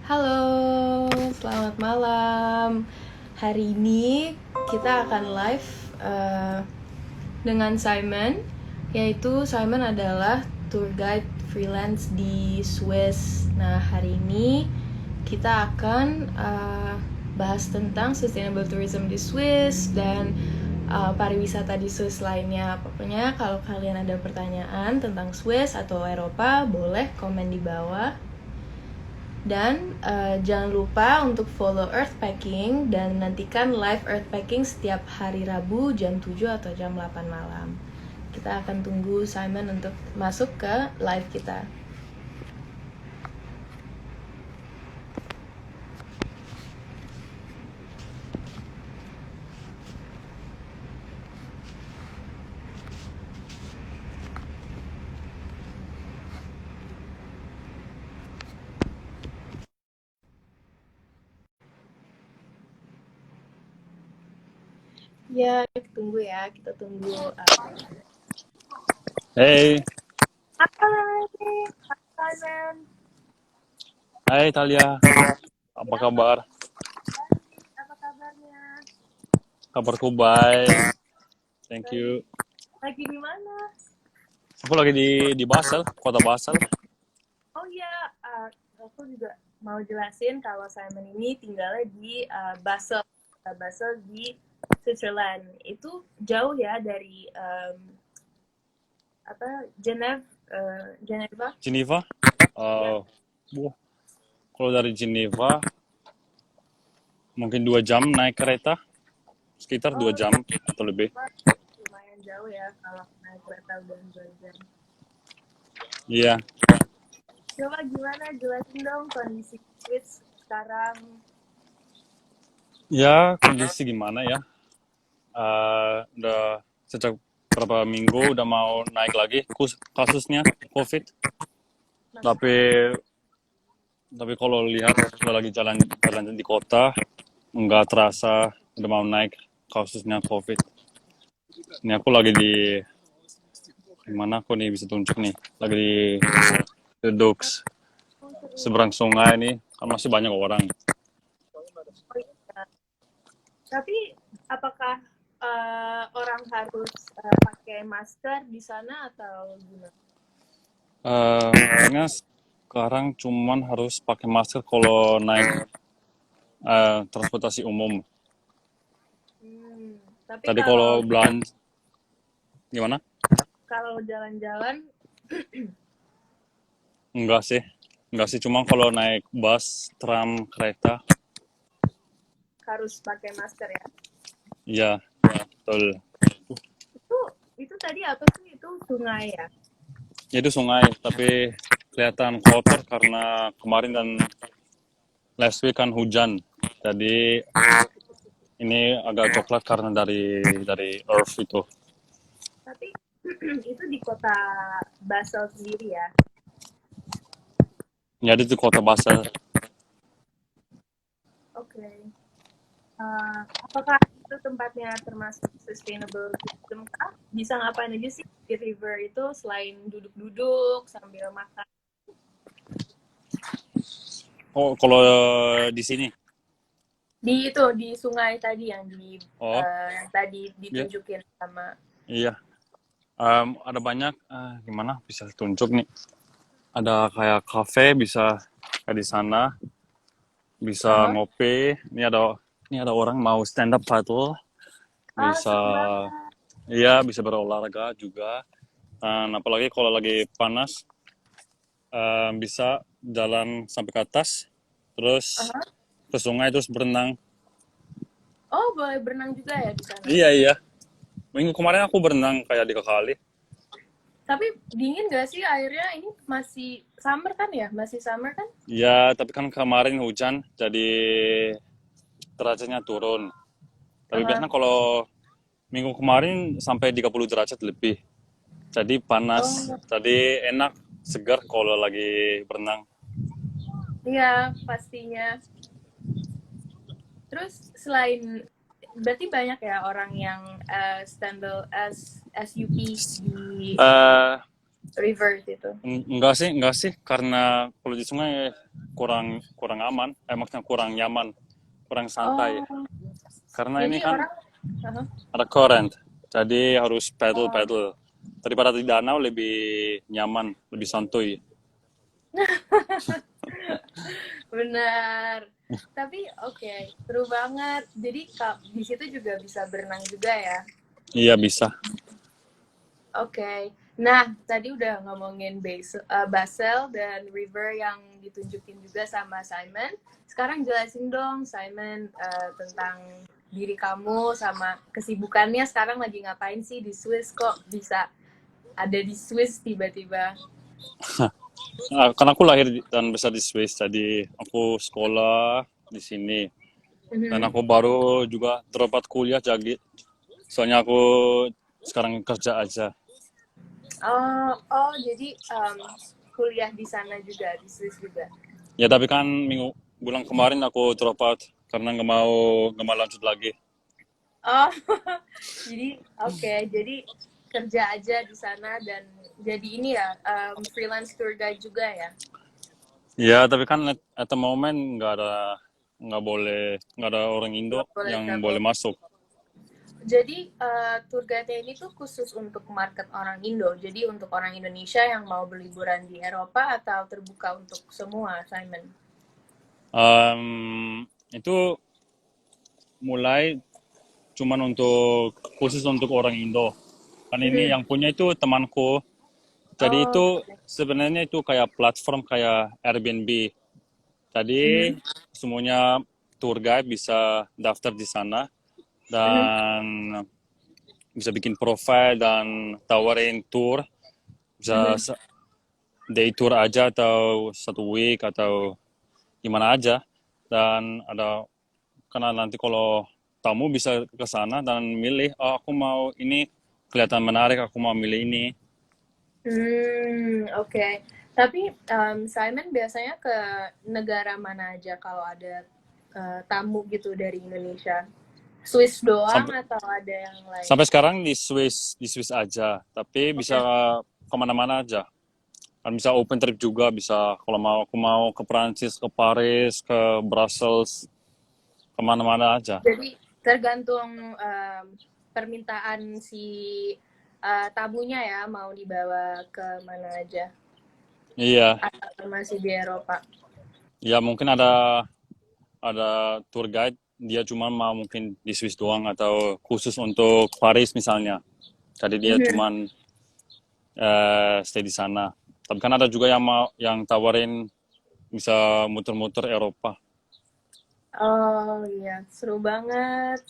Halo, selamat malam. Hari ini kita akan live dengan Simon, yaitu Simon adalah tour guide freelance di Swiss. Nah, hari ini kita akan bahas tentang sustainable tourism di Swiss dan pariwisata di Swiss lainnya. Pokoknya kalau kalian ada pertanyaan tentang Swiss atau Eropa, boleh komen di bawah. Dan jangan lupa untuk follow Earthpacking dan nantikan live Earthpacking setiap hari Rabu jam 7 atau jam 8 malam. Kita akan tunggu Simon untuk masuk ke live kita. Ya, kita tunggu ya. Kita tunggu. Hey, Hai, Simon. hai Talia, apa kabar? Apa kabarnya? Kabarku baik, thank you. Lagi di mana? Aku lagi di Basel, kota Basel. Oh iya, aku juga mau jelasin kalau Simon ini tinggalnya di Basel, Basel di Switzerland. Itu jauh ya dari Geneva. Geneva? Ya. Uh, Kalau dari Geneva, mungkin 2 jam naik kereta, sekitar 2 jam atau lebih. Lumayan jauh ya kalau naik kereta udah 2 jam. Iya, Coba gimana jelasin dong kondisi Swiss sekarang. ya kondisi gimana ya? Udah sejak beberapa minggu udah mau naik lagi kasusnya COVID. Tapi kalau lihat kalau lagi jalan di kota, nggak terasa udah mau naik kasusnya COVID. Ini aku lagi di mana aku nih bisa tunjuk nih. Lagi duduk seberang sungai nih, kan masih banyak orang. Oh, iya. Tapi apakah orang harus pakai masker di sana atau gimana? Kayaknya sekarang cuman harus pakai masker kalau naik transportasi umum. Tapi Tadi kalau kalau belanja, gimana? kalau jalan-jalan Enggak sih. Enggak sih, cuma kalau naik bus, tram, kereta, harus pakai masker ya. iya, betul. Itu itu tadi apa sih? Itu sungai ya? Itu sungai, tapi kelihatan kotor karena kemarin dan last week kan hujan. Jadi ini agak coklat karena dari earth itu. Tapi itu di kota Basel sendiri ya. Jadi itu kota Basel. Oke. Apakah itu tempatnya termasuk sustainable tourism kah? Bisa ngapain aja sih di river itu selain duduk-duduk sambil makan? Oh, kalau di sini. Di sungai tadi Oh, yang tadi iya. ditunjukin sama. Iya. Ada banyak gimana bisa tunjuk nih. Ada kayak cafe bisa kayak di sana, bisa Aha. ngopi. Ini ada orang mau stand up paddle, bisa Seru banget. iya bisa berolahraga juga. Dan apalagi kalau lagi panas bisa jalan sampai ke atas, terus Aha. ke sungai terus berenang. Oh, boleh berenang juga ya di sana. Iya iya. Minggu kemarin aku berenang kayak 3 kali. Tapi dingin gak sih airnya? Ini masih summer kan ya? Masih summer kan? Ya, tapi kan kemarin hujan, jadi derajatnya turun. Tapi Aha. biasanya kalau minggu kemarin sampai 30 derajat lebih. Jadi panas, Oh, jadi enak, segar kalau lagi berenang. iya pastinya. Terus selain berarti banyak ya orang yang SUP di Eh River itu. Enggak sih, karena kalau di sungai kurang kurang aman, maksudnya kurang nyaman, kurang santai. Oh, Karena ini jadi kan orang, aha. ada current, jadi harus Oh, pedal. Daripada di danau lebih nyaman, lebih santuy. benar. Tapi oke, seru banget. Jadi di situ juga bisa berenang juga ya. Iya bisa. Oke. Nah, tadi udah ngomongin Basel dan River yang ditunjukin juga sama Simon. Sekarang jelasin dong, Simon, tentang diri kamu sama kesibukannya sekarang lagi ngapain sih di Swiss, kok bisa ada di Swiss tiba-tiba. Karena aku lahir dan besar di Swiss, jadi aku sekolah di sini. Dan Mhm. aku baru juga dropout kuliah, jadi soalnya aku sekarang kerja aja. Oh, oh jadi kuliah di sana juga, di Swiss juga. Ya tapi kan bulan kemarin aku dropout karena nggak mau lanjut lagi. Oh, jadi oke, jadi kerja aja di sana dan jadi ini ya freelance tour guide juga ya. Ya tapi kan at the moment nggak ada orang Indo Nggak boleh yang travel. boleh masuk. Jadi tour guide ini tuh khusus untuk market orang Indo. Jadi untuk orang Indonesia yang mau berliburan di Eropa atau terbuka untuk semua, Simon. Itu mulai cuman khusus untuk orang Indo. Kan ini Mhm. yang punya itu temanku. Jadi Oh, itu sebenarnya itu kayak platform kayak Airbnb. Jadi mhm. semuanya tour guide bisa daftar di sana Mhm. dan bisa bikin profile dan tawarin tour. Bisa Mhm. day tour aja atau 1 week atau gimana aja. Dan ada karena nanti kalau tamu bisa ke sana dan milih, oh aku mau ini kelihatan menarik, aku mau milih ini. Oke. Tapi Simon biasanya ke negara mana aja kalau ada tamu gitu dari Indonesia? Swiss doang Sampai atau ada yang lain? sampai sekarang di Swiss aja, tapi bisa Oke. kemana-mana aja. Kan bisa open trip juga, bisa kalau mau aku mau ke Prancis, ke Paris, ke Brussels, kemana-mana aja. Jadi tergantung permintaan si tamunya ya mau dibawa ke mana aja Iya, atau masih di Eropa. ya mungkin ada tour guide dia cuma mau mungkin di Swiss doang atau khusus untuk Paris misalnya. Jadi dia Mhm. cuma stay di sana. Tapi kan ada juga yang tawarin bisa muter-muter Eropa. Oh iya, seru banget.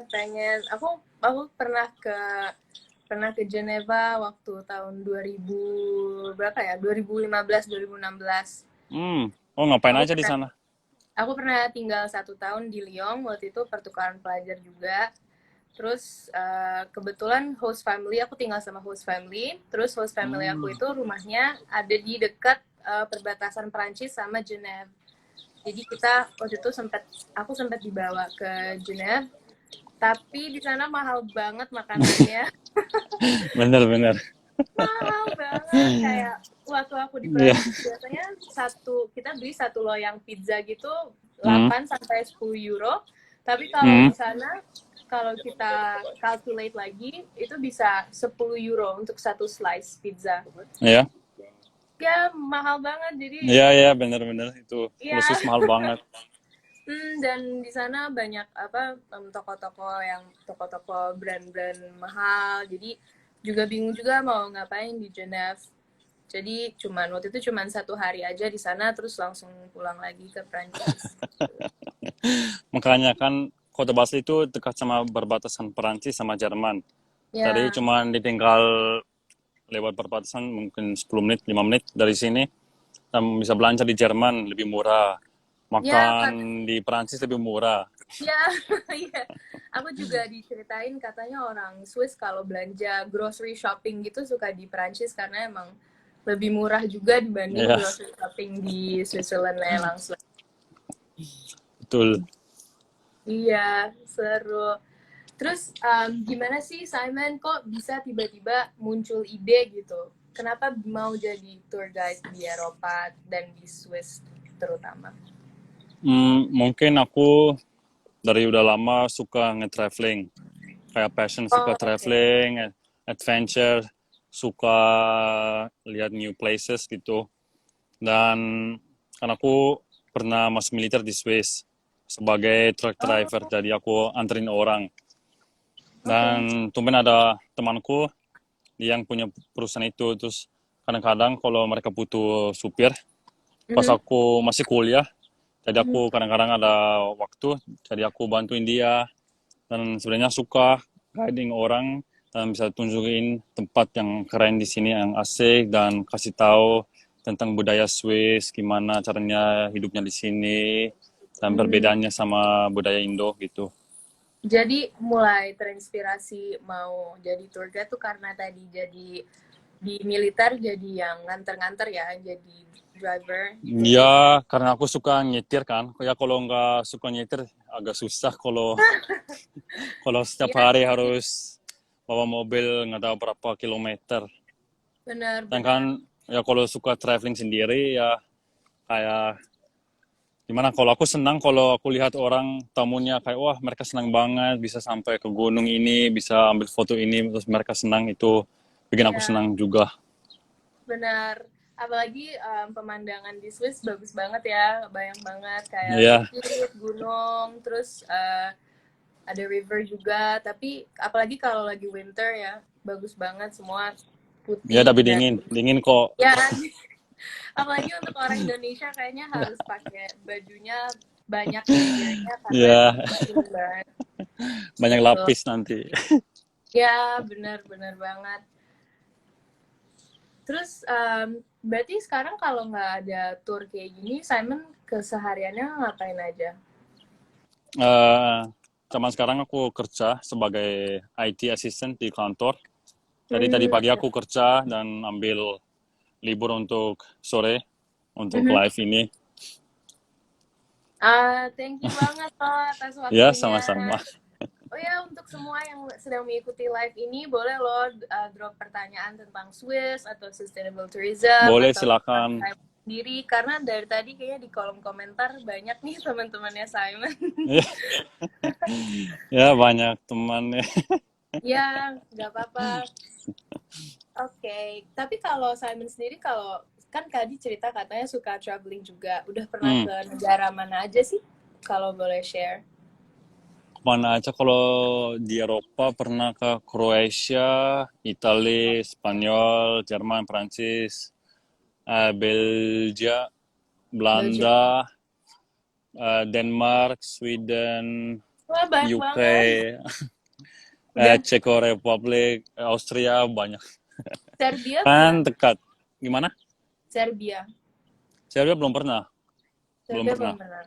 Pengen. Aku pernah ke Geneva waktu tahun 2000 berapa ya? 2015, 2016. Oh ngapain Aku aja di pernah sana? aku pernah tinggal 1 tahun di Lyon waktu itu pertukaran pelajar juga. Terus kebetulan host family aku tinggal sama host family. Terus host family aku Hmm, itu rumahnya ada di dekat perbatasan Perancis sama Genève. Jadi kita waktu itu aku sempat dibawa ke Genève, tapi di sana mahal banget makanannya. bener-bener. Mahal banget kayak waktu aku di Iya. Prancis biasanya kita beli satu loyang pizza gitu Hmm, 8 sampai 10 euro. Tapi kalau hmm, di sana kalau kita calculate lagi itu bisa 10 euro untuk satu slice pizza. ya, Ya mahal banget jadi iya, iya, bener-bener itu ya. khusus mahal banget. Dan di sana banyak apa toko-toko brand-brand mahal. Jadi juga bingung juga mau ngapain di Genève. Jadi waktu itu cuman 1 hari aja di sana terus langsung pulang lagi ke Prancis. Makanya kan Kota Basel itu dekat sama perbatasan Perancis sama Jerman. Tadi Ya, cuma ditinggal lewat perbatasan mungkin 10 menit, 5 menit dari sini. Dan bisa belanja di Jerman lebih murah. ya, Makan di Perancis lebih murah. ya, iya. Aku juga diceritain katanya orang Swiss kalau belanja grocery shopping gitu suka di Prancis karena emang lebih murah juga dibanding Iya, grocery shopping di Switzerland langsung. betul. Iya, seru. Terus gimana sih Simon kok bisa tiba-tiba muncul ide gitu? kenapa mau jadi tour guide di Eropa dan di Swiss terutama? Mungkin aku dari udah lama suka nge-traveling. Kayak passion suka Oh, oke. traveling, adventure, suka lihat new places gitu. Dan kan aku pernah masuk militer di Swiss sebagai truck Oh, driver, jadi aku anterin orang. oke. Dan tumben ada temanku yang punya perusahaan itu, terus kadang-kadang kalau mereka butuh supir, pas Mhm, aku masih kuliah, jadi mhm. aku kadang-kadang ada waktu, jadi aku bantuin dia, dan sebenarnya suka guiding orang, dan bisa tunjukin tempat yang keren di sini, yang asik, dan kasih tahu tentang budaya Swiss, gimana caranya hidupnya di sini, dan Hmm. perbedaannya sama budaya Indo gitu. Jadi mulai terinspirasi mau jadi tour guide tuh karena tadi jadi di militer jadi yang nganter-nganter ya, jadi driver. Jadi Ya, karena aku suka nyetir kan. Ya kalau nggak suka nyetir agak susah kalau setiap ya hari sih, harus bawa mobil nggak tahu berapa kilometer. Dan kan benar-benar. ya kalau suka traveling sendiri ya kayak gimana, kalau aku senang kalau aku lihat orang tamunya kayak wah mereka senang banget bisa sampai ke gunung ini, bisa ambil foto ini, terus mereka senang, itu bikin aku Ya, senang juga. benar. Apalagi pemandangan di Swiss bagus banget ya, bayang banget kayak Ya, bukit, gunung, terus ada river juga. Tapi apalagi kalau lagi winter ya, bagus banget semua ya putih tapi dan dingin, dingin kok. ya. Apalagi untuk orang Indonesia kayaknya harus pakai bajunya banyak layernya karena Ya, dingin banget banyak gitu. lapis nanti. Ya, benar-benar banget. Terus berarti sekarang kalau nggak ada tour kayak gini, Simon kesehariannya ngapain aja? Eh, Zaman sekarang aku kerja sebagai IT assistant di kantor. Jadi tadi pagi Oke. aku kerja dan ambil libur untuk sore untuk Mhm. live ini. Thank you banget loh atas Ya, waktunya. sama-sama. Oh ya, untuk semua yang sedang mengikuti live ini, boleh loh drop pertanyaan tentang Swiss atau sustainable tourism Boleh, atau tentang silakan. Simon sendiri. Karena dari tadi kayaknya di kolom komentar banyak nih teman-temannya Simon. Ya, banyak teman ya. Ya, nggak apa-apa. Oke, tapi kalau Simon sendiri, kalau kan tadi cerita katanya suka traveling juga. Udah pernah Hmm. ke negara mana aja sih? Kalau boleh share. Mana aja kalau di Eropa pernah ke Kroasia, Italia, Spanyol, Jerman, Prancis, Belgia, Belgium. Belanda, Denmark, Sweden, Wah, banyak UK, banget. Udah Czech Republic, Austria, banyak. Serbia pernah? Kan dekat. Gimana? Serbia. Serbia belum pernah. Belum Serbia pernah. belum pernah.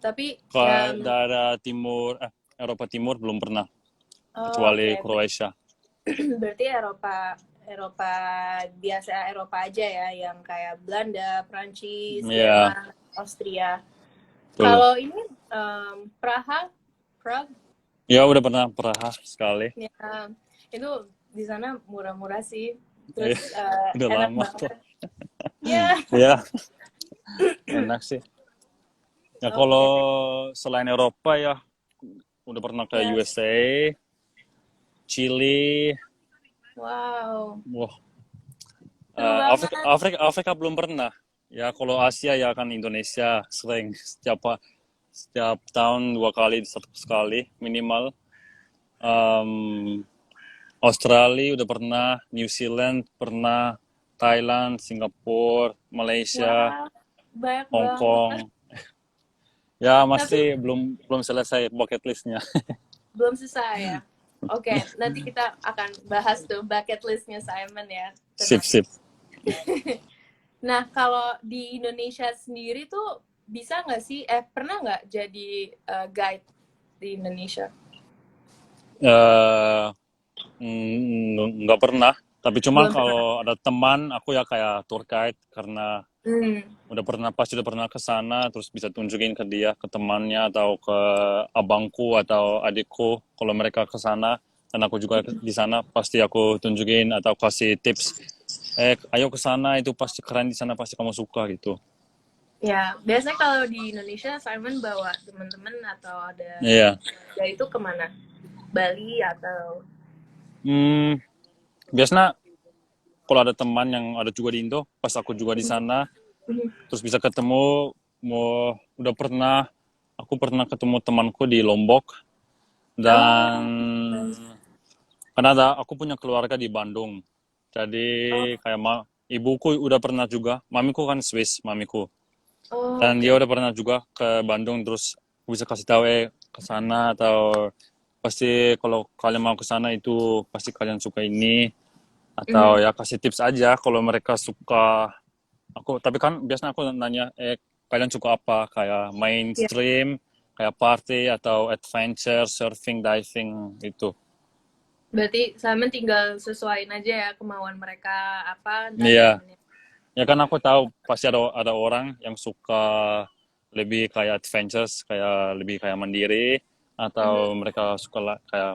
Tapi Ke ya, daerah timur, Eropa Timur belum pernah. oh, Kecuali oke. Kroasia. Berarti Eropa Eropa biasa, Eropa aja ya, yang kayak Belanda, Prancis, Ya, Jerman, Austria. betul. Kalau ini Praha, Prague, Ya, udah pernah Praha sekali. ya itu di sana murah-murah sih. Eh, Terus udah enak lama tuh. banget. Ya, Ya, enak sih. Ya kalau oke. selain Eropa ya udah pernah ke Ya, USA, Chili, wow, wah, seru Afrika, banget. Afrika, Afrika belum pernah. Ya kalau Asia ya kan Indonesia sering setiap tahun 2 kali, 1 kali minimal. Em, Australia udah pernah, New Zealand pernah, Thailand, Singapura, Malaysia, Wow, banyak Hong banget. Kong. Ya Tapi masih belum belum selesai bucket listnya. belum selesai ya. Oke, nanti kita akan bahas tuh bucket listnya Simon ya. Sip Tenang. sip. Nah, kalau di Indonesia sendiri tuh bisa nggak sih, pernah nggak jadi guide di Indonesia? Eh, nggak pernah. Tapi cuma Belum pernah. kalau ada teman, aku ya kayak tour guide karena Hmm. udah pernah ke sana, terus bisa tunjukin ke dia, ke temannya atau ke abangku atau adikku kalau mereka ke sana, dan aku juga di sana pasti aku tunjukin atau kasih tips ayo ke sana, itu pasti keren di sana, pasti kamu suka gitu. Ya, biasanya kalau di Indonesia Simon bawa teman-teman atau ada Iya. ya itu kemana? Bali atau Hmm, biasanya kalau ada teman yang ada juga di Indo, pas aku juga di sana, terus bisa ketemu, mau udah pernah, aku pernah ketemu temanku di Lombok, dan oh karena aku punya keluarga di Bandung, jadi oh kayak ibuku udah pernah juga, mamiku kan Swiss, mamiku, oh, dan oke dia oke. udah pernah juga ke Bandung, terus aku bisa kasih tahu ke sana atau pasti kalau kalian mau ke sana itu pasti kalian suka ini, atau Mhm. ya kasih tips aja kalau mereka suka. Aku tapi kan biasanya aku nanya, kalian suka apa? Kayak Ya, mainstream, kayak party atau adventure, surfing, diving itu. berarti Simon tinggal sesuaiin aja ya kemauan mereka apa ntar Iya, Simonnya. ya kan aku tahu pasti ada orang yang suka lebih kayak adventures, kayak lebih kayak mandiri, atau Mhm. mereka suka kayak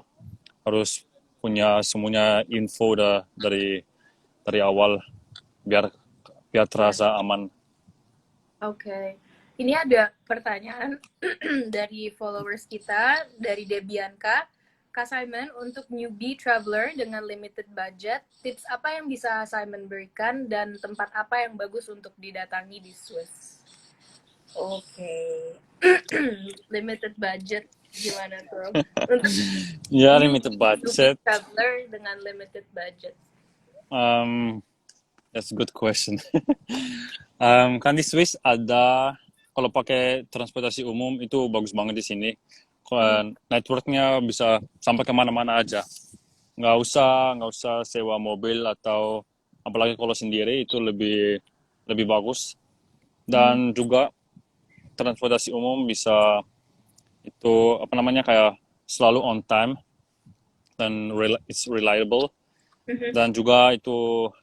harus punya semuanya info dari awal biar biar Ya, terasa aman. oke. Ini ada pertanyaan dari followers kita, dari Debianka. Kak Simon, untuk newbie traveler dengan limited budget, tips apa yang bisa Simon berikan dan tempat apa yang bagus untuk didatangi di Swiss? Oke. Limited budget gimana tuh? Untuk Ya, limited newbie budget. traveler dengan limited budget. Um, that's a good question. Kan di Swiss ada, kalau pakai transportasi umum itu bagus banget di sini. Mhm. Networknya bisa sampai kemana-mana aja. Nggak usah sewa mobil, atau apalagi kalau sendiri itu lebih lebih bagus. Mhm. Dan juga transportasi umum bisa itu apa namanya kayak selalu on time, dan it's reliable, Mhm. dan juga itu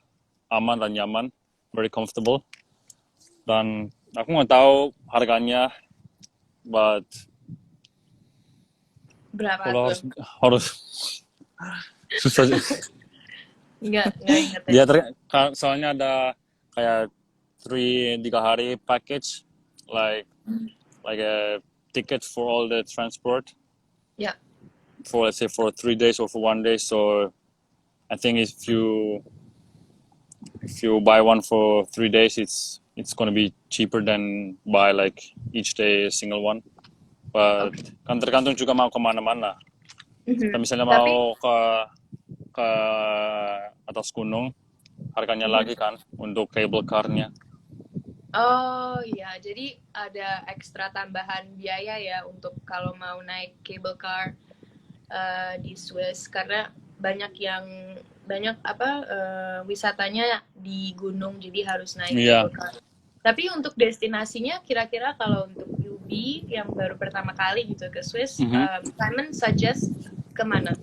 aman dan nyaman, very comfortable. Dan aku nggak tahu harganya, but Berapa kalau tuh? harus susah. Nggak inget ya. Dia soalnya ada kayak 3 hari package, like like a ticket for all the transport Ya. for, let's say, for 3 days or for one day. So I think if you buy one for 3 days, it's gonna be cheaper than buy like each day a single one. But Oke. kan tergantung juga mau kemana-mana. Mhm. Kalau misalnya Tapi mau ke atas gunung, harganya mhm. lagi kan untuk cable car-nya. Oh iya, jadi ada ekstra tambahan biaya ya untuk kalau mau naik cable car di Swiss karena banyak yang banyak apa wisatanya di gunung jadi harus naik Iya. cable car. Tapi untuk destinasinya kira-kira kalau untuk newbie yang baru pertama kali gitu ke Swiss, Mhm. Simon suggest kemana?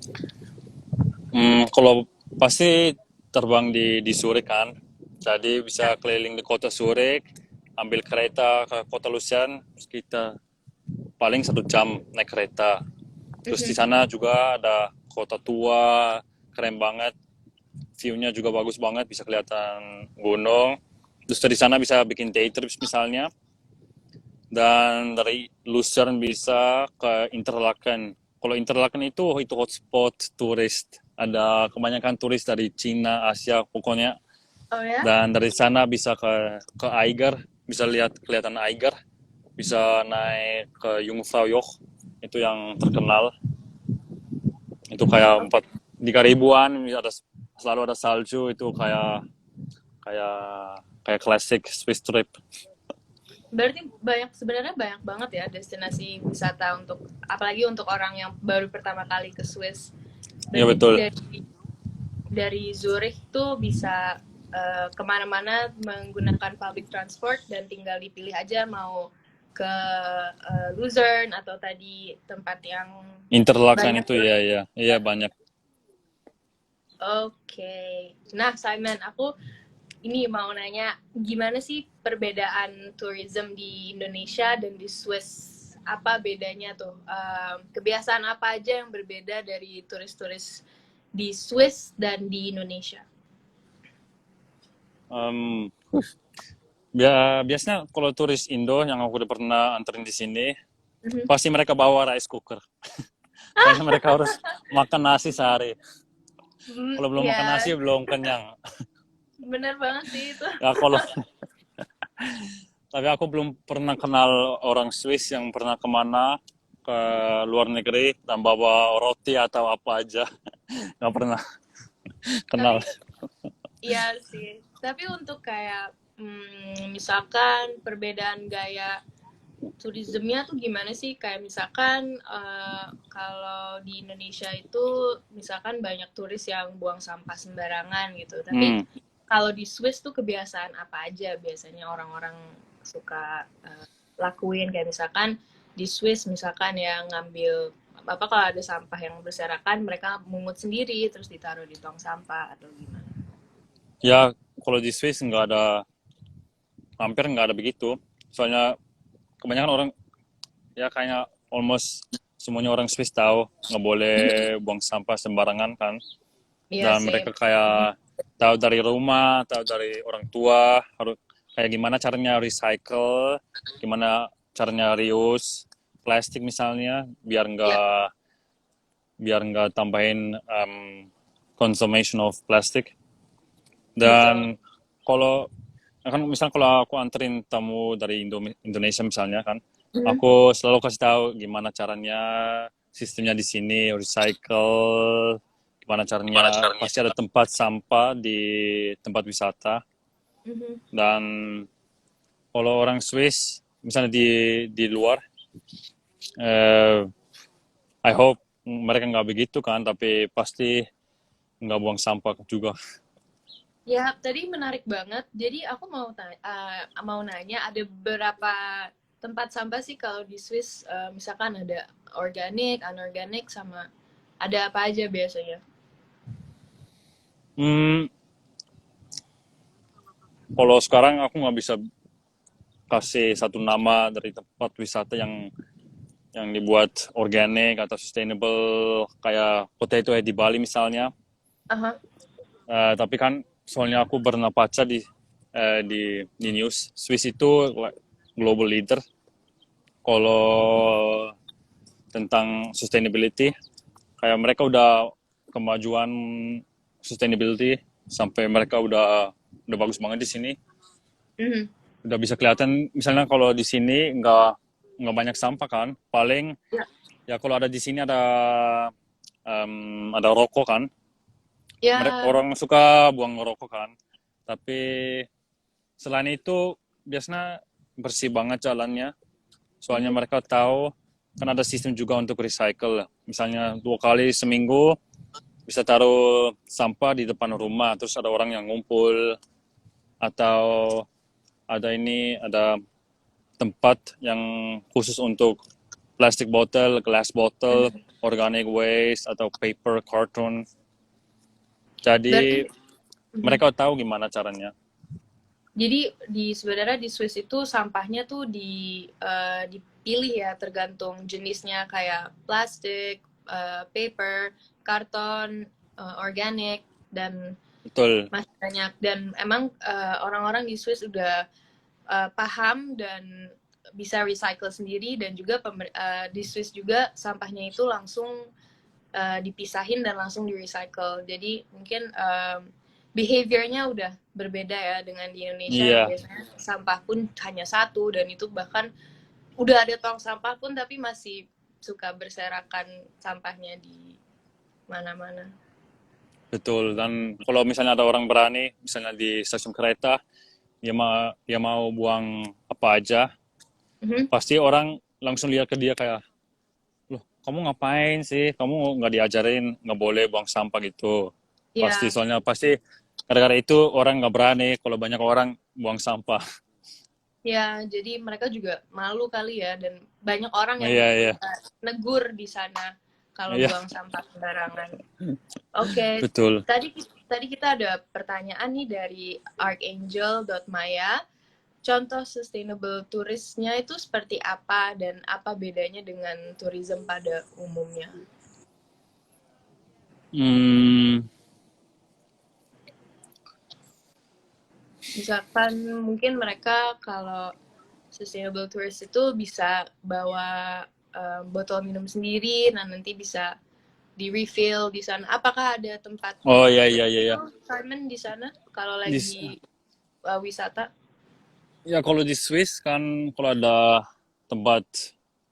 Kalau pasti terbang di Zurich kan, jadi Ya. bisa keliling di kota Zurich, ambil kereta ke kota Lucerne sekitar paling 1 jam naik kereta. Terus di Mhm. sana juga ada kota tua, keren banget, view-nya juga bagus banget, bisa kelihatan gunung. Terus dari sana bisa bikin day trips misalnya, dan dari Lucerne bisa ke Interlaken. Kalau Interlaken itu hotspot turis. Ada kebanyakan turis dari Cina, Asia, pokoknya. Oh ya? Dan dari sana bisa ke Eiger, bisa lihat kelihatan Eiger, bisa naik ke Jungfrau Joch, itu yang terkenal. Itu kayak Oke. 3 ribuan, selalu ada salju, itu kayak kayak classic Swiss trip. Berarti sebenarnya banyak banget ya destinasi wisata untuk apalagi untuk orang yang baru pertama kali ke Swiss. Iya Berarti betul. dari Zurich tuh bisa kemana-mana menggunakan public transport dan tinggal dipilih aja mau ke Luzern atau tadi tempat yang Interlaken banyak. itu ya, ya, iya banyak. Oke. Nah, Simon, aku ini mau nanya, gimana sih perbedaan tourism di Indonesia dan di Swiss? Apa bedanya tuh? Kebiasaan apa aja yang berbeda dari turis-turis di Swiss dan di Indonesia? Em, biasanya kalau turis Indo yang aku udah pernah anterin di sini, Mhm. pasti mereka bawa rice cooker. Soalnya mereka harus makan nasi sehari. Kalau belum Ya, makan nasi belum kenyang. bener banget sih itu. Ya kalau tapi aku belum pernah kenal orang Swiss yang pernah kemana ke luar negeri dan bawa roti atau apa aja. Nggak pernah kenal. Tapi iya sih. Tapi untuk kayak misalkan perbedaan gaya turismenya tuh gimana sih? Kayak misalkan kalau di Indonesia itu misalkan banyak turis yang buang sampah sembarangan gitu. Tapi Hmm. kalau di Swiss tuh kebiasaan apa aja biasanya orang-orang suka lakuin kayak misalkan di Swiss misalkan yang ngambil apa kalau ada sampah yang berserakan mereka mungut sendiri terus ditaruh di tong sampah atau gimana? Ya kalau di Swiss hampir nggak ada begitu. Soalnya kebanyakan orang ya kayaknya almost semuanya orang Swiss tahu nggak boleh buang sampah sembarangan kan. Iya Dan sih. mereka kayak tahu dari rumah, tahu dari orang tua, harus kayak gimana caranya recycle, gimana caranya reuse plastik misalnya, Iya. biar nggak tambahin consumption of plastic. Betul. Dan kalau kan misalnya kalau aku anterin tamu dari Indonesia misalnya kan, Mhm. aku selalu kasih tahu gimana caranya sistemnya di sini recycle, gimana caranya pasti ada tempat sampah di tempat wisata. Mhm. Dan kalau orang Swiss misalnya di luar, eh, I hope mereka nggak begitu kan, tapi pasti nggak buang sampah juga. Ya, tadi menarik banget. Jadi aku mau nanya ada berapa tempat sampah sih kalau di Swiss misalkan ada organik, anorganik sama ada apa aja biasanya? Hmm, kalau sekarang aku nggak bisa kasih satu nama dari tempat wisata yang dibuat organik atau sustainable kayak Potato Head di Bali misalnya. Aha. Tapi kan soalnya aku pernah baca di news Swiss itu global leader kalau tentang sustainability. Kayak mereka udah kemajuan sustainability sampai mereka udah bagus banget di sini. Mhm. Udah bisa kelihatan misalnya kalau di sini nggak banyak sampah kan. Paling Ya. ya kalau ada di sini ada rokok kan. Mereka Ya. orang suka buang rokok kan. Tapi selain itu biasanya bersih banget jalannya. Soalnya Mhm. mereka tahu kan ada sistem juga untuk recycle. Misalnya 2 kali seminggu bisa taruh sampah di depan rumah. Terus ada orang yang ngumpul atau ada tempat yang khusus untuk plastic bottle, glass bottle, Mhm. organic waste atau paper carton. Jadi Berarti mhm. mereka tahu gimana caranya. Jadi sebenarnya di Swiss itu sampahnya tuh dipilih ya tergantung jenisnya kayak plastik, paper, karton, organik dan Betul, masih banyak dan emang orang-orang di Swiss udah paham dan bisa recycle sendiri dan juga di Swiss juga sampahnya itu langsung dipisahin dan langsung di recycle. Jadi mungkin behaviornya udah berbeda ya dengan di Indonesia yang iya, biasanya sampah pun hanya satu dan itu bahkan udah ada tong sampah pun tapi masih suka berserakan sampahnya di mana-mana. betul. Dan kalau misalnya ada orang berani, misalnya di stasiun kereta, dia mau buang apa aja, Mhm. pasti orang langsung lihat ke dia kayak, loh, kamu ngapain sih? Kamu nggak diajarin nggak boleh buang sampah gitu. Pasti Ya, soalnya pasti gara-gara itu orang nggak berani kalau banyak orang buang sampah. ya, jadi mereka juga malu kali ya dan banyak orang yang Iya, iya, negur di sana kalau iya, buang sampah sembarangan. Oke, betul. tadi tadi kita ada pertanyaan nih dari archangel.maya. Contoh sustainable tourisnya itu seperti apa dan apa bedanya dengan tourism pada umumnya? Hmm, Misalkan mungkin mereka kalau sustainable tourist itu bisa bawa botol minum sendiri, nah nanti bisa di refill di sana. Apakah ada tempat Oh untuk iya iya seperti iya itu, iya. Simon, di sana kalau Di, lagi wisata? ya kalau di Swiss kan kalau ada tempat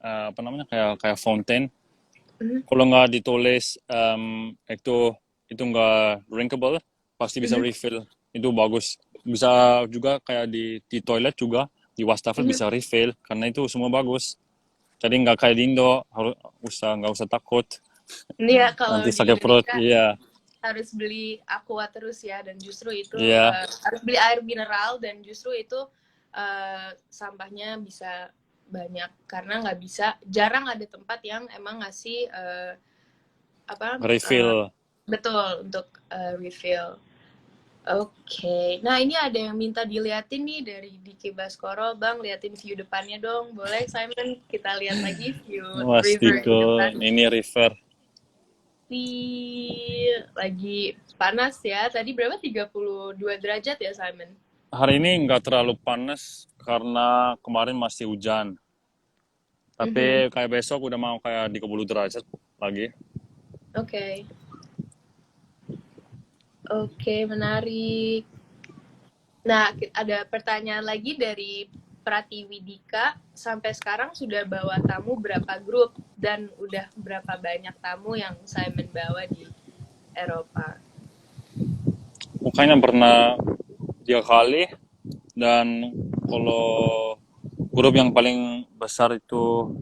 apa namanya kayak kayak fountain, Mhm, kalau nggak ditulis itu nggak drinkable, pasti bisa mhm, refill. Itu bagus. Bisa juga kayak di toilet juga di wastafel mhm. bisa refill karena itu semua bagus. Jadi nggak kayak di Indo harus nggak usah takut Iya, kalau nanti di sakit perut. Indonesia Iya harus beli aqua terus ya, dan justru itu iya harus beli air mineral, dan justru itu sampahnya bisa banyak karena nggak bisa, jarang ada tempat yang emang ngasih apa refill. betul untuk refill. Oke, nah ini ada yang minta diliatin nih dari Diki Baskoro, Bang, liatin view depannya dong. Boleh, Simon, kita lihat lagi view river di Wastiku depan. ini river. Di lagi panas ya. Tadi berapa? 32 derajat ya, Simon? Hari ini nggak terlalu panas karena kemarin masih hujan. Mhm. Tapi kayak besok udah mau kayak di 30 derajat lagi. Oke. Oke, menarik. Nah, ada pertanyaan lagi dari Pratiwidika. Sampai sekarang sudah bawa tamu berapa grup dan udah berapa banyak tamu yang Simon bawa di Eropa? Makanya pernah 3 kali dan kalau grup yang paling besar itu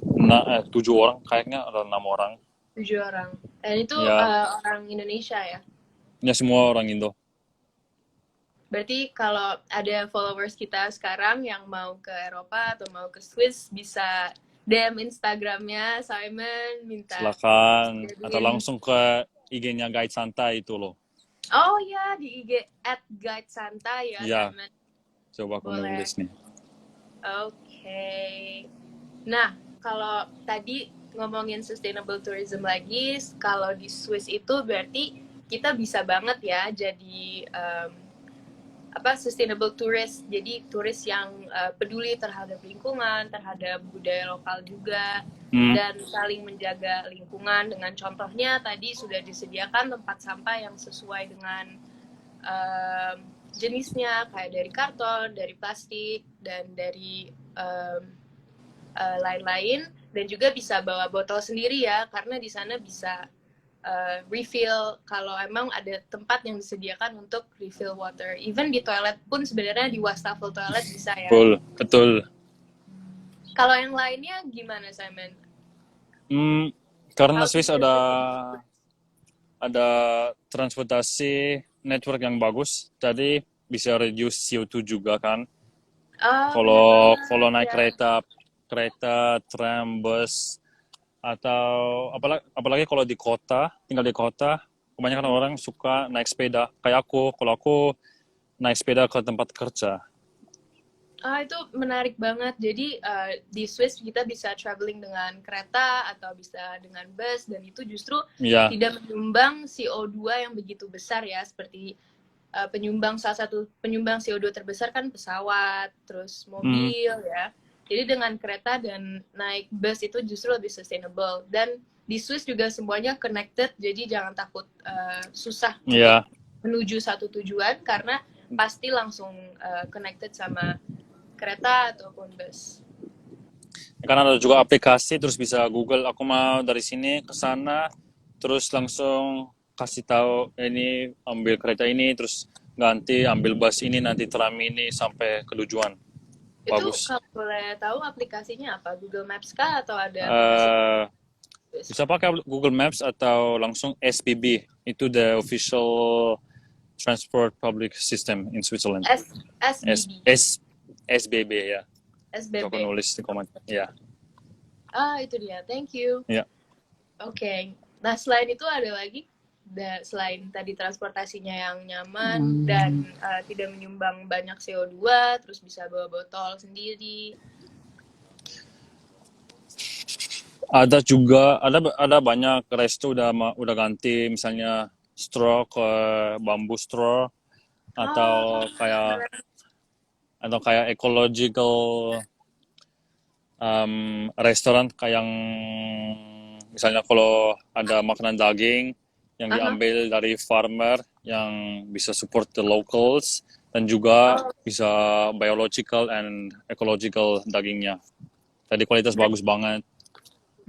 7 orang kayaknya ada 6 orang. 7 orang. Dan itu Ya, orang Indonesia ya? ya semua orang Indo. Berarti kalau ada followers kita sekarang yang mau ke Eropa atau mau ke Swiss, bisa DM Instagramnya Simon, minta Silakan atau schedulein. langsung ke IG-nya Guide Santai itu loh. Oh ya, di IG @guidesantai ya, Ya, Simon. coba aku Boleh. nulis nih. Oke. Nah, kalau tadi ngomongin sustainable tourism lagi, kalau di Swiss itu berarti kita bisa banget ya jadi apa sustainable tourist. Jadi turis yang peduli terhadap lingkungan, terhadap budaya lokal juga, Hmm, dan saling menjaga lingkungan dengan contohnya tadi sudah disediakan tempat sampah yang sesuai dengan um, jenisnya, kayak dari karton, dari plastik, dan dari lain-lain, dan juga bisa bawa botol sendiri ya, karena di sana bisa refill kalau emang ada tempat yang disediakan untuk refill water. Even di toilet pun sebenarnya di wastafel toilet bisa ya. betul, betul. Kalau yang lainnya gimana, Simon? Hmm, karena How to Swiss use it? ada transportasi network yang bagus, jadi bisa reduce CO2 juga kan. Oh, bener Kalau banget kalau naik ya. kereta, kereta, tram, bus, atau apalagi kalau di kota, tinggal di kota, kebanyakan orang suka naik sepeda. Kayak aku, kalau aku naik sepeda ke tempat kerja. Itu menarik banget. Jadi di Swiss kita bisa traveling dengan kereta atau bisa dengan bus, dan itu justru Iya, tidak menyumbang CO2 yang begitu besar ya, seperti salah satu penyumbang CO2 terbesar kan pesawat, terus hmm, mobil ya. Jadi dengan kereta dan naik bus itu justru lebih sustainable. Dan di Swiss juga semuanya connected, jadi jangan takut susah untuk iya. menuju satu tujuan, karena pasti langsung connected sama kereta ataupun bus. Karena ada juga aplikasi, terus bisa Google, aku mau dari sini ke sana, terus langsung kasih tahu ini ambil kereta ini, terus ganti ambil bus ini, nanti tram ini sampai ke tujuan. Itu Bagus. kalau boleh tahu aplikasinya apa? Google Maps kah atau ada aplikasi eh bus? Bisa pakai Google Maps atau langsung SBB, itu the official transport public system in Switzerland. S SBB, S SBB ya. Itu aku SBB. nulis di komen. Ya, Itu dia. Thank you. ya. Oke. Nah, selain itu ada lagi, selain tadi transportasinya yang nyaman dan tidak menyumbang banyak CO2, terus bisa bawa botol sendiri. Ada juga ada banyak resto udah ganti misalnya straw ke bambu straw atau kayak keren. ecological restoran kayak yang misalnya kalau ada makanan daging yang Aha. diambil dari farmer yang bisa support the locals dan juga Oh, bisa biological and ecological dagingnya. Jadi kualitas ber- bagus banget.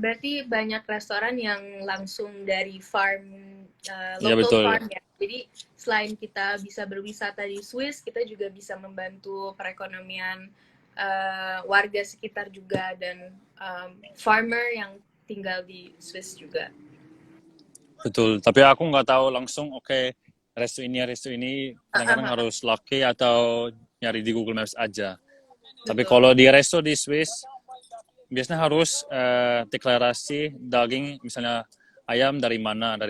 berarti banyak restoran yang langsung dari farm, Iya local betul, farm ya. Jadi selain kita bisa berwisata di Swiss, kita juga bisa membantu perekonomian warga sekitar juga dan farmer yang tinggal di Swiss juga. betul. Tapi aku nggak tahu langsung, oke, resto ini kadang-kadang harus lucky atau nyari di Google Maps aja. Tapi Betul. kalau di resto di Swiss, biasanya harus deklarasi daging, misalnya ayam dari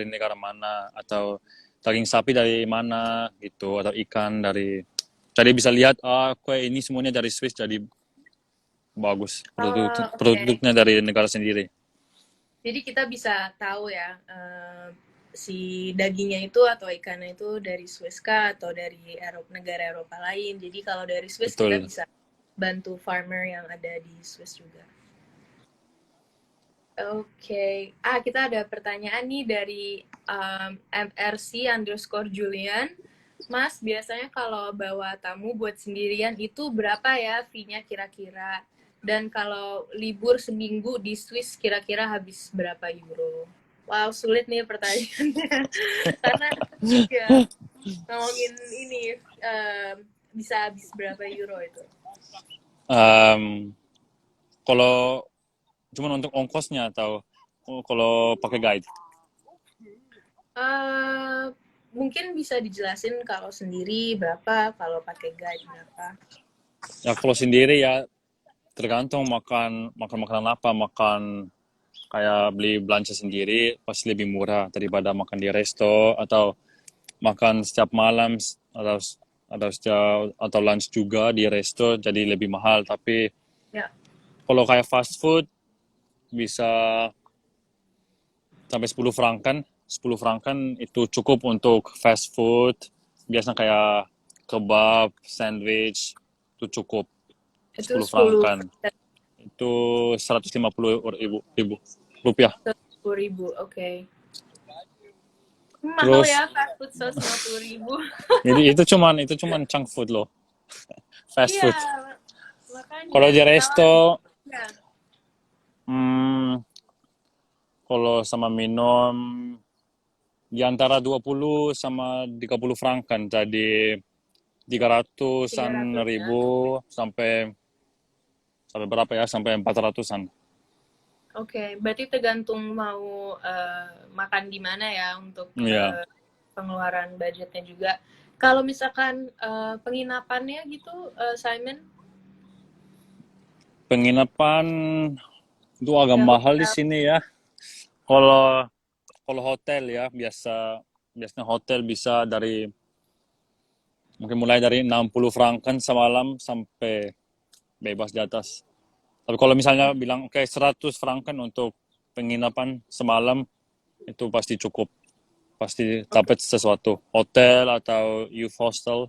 negara mana, atau daging sapi dari mana, gitu, atau ikan dari... Jadi bisa lihat, kue ini semuanya dari Swiss, jadi bagus. Oh, oke. Produknya dari negara sendiri. Jadi kita bisa tahu ya, si dagingnya itu atau ikannya itu dari Swiss kah atau dari negara Eropa lain. Jadi kalau dari Swiss kita Betul. bisa bantu farmer yang ada di Swiss juga. Oke. Kita ada pertanyaan nih dari MRC_Julian. Mas, biasanya kalau bawa tamu buat sendirian itu berapa ya fee-nya kira-kira? Dan kalau libur seminggu di Swiss kira-kira habis berapa euro? Wow, sulit nih pertanyaannya. Karena ya ngomongin ini bisa habis berapa euro itu? Um, Kalau cuma untuk ongkosnya atau kalau pakai guide? Eh, Mungkin bisa dijelasin kalau sendiri berapa, kalau pakai guide berapa. Ya kalau sendiri ya tergantung makan makanan apa, makan kayak beli belanja sendiri pasti lebih murah daripada makan di resto atau makan setiap malam atau lunch juga di resto jadi lebih mahal. Tapi Ya, kalau kayak fast food bisa sampai 10 frankan. 10 frankan itu cukup untuk fast food. Biasanya kayak kebab, sandwich, itu cukup itu 10 sepuluh frankan. Itu 150 ribu rupiah. 10.000, oke. Mahal Terus ya fast food 150.000. itu cuman junk food loh, fast Iya, food. makanya Kalau di kalau resto, ya, hmm, kalau sama minum di antara 20 sama 30 frankan, jadi 300-an 300 ya. ribu sampai berapa ya? Sampai 400-an. Oke, berarti tergantung mau makan di mana ya untuk Iya. pengeluaran budgetnya juga. Kalau misalkan penginapannya gitu, Simon, Penginapan itu agak ya mahal di hotel. sini ya. Kalau kalau hotel ya biasanya hotel bisa mungkin mulai dari 60 franken semalam sampai bebas di atas. Tapi kalau misalnya bilang oke 100 franken untuk penginapan semalam itu pasti cukup. Pasti Oke. dapat sesuatu. Hotel atau youth hostel.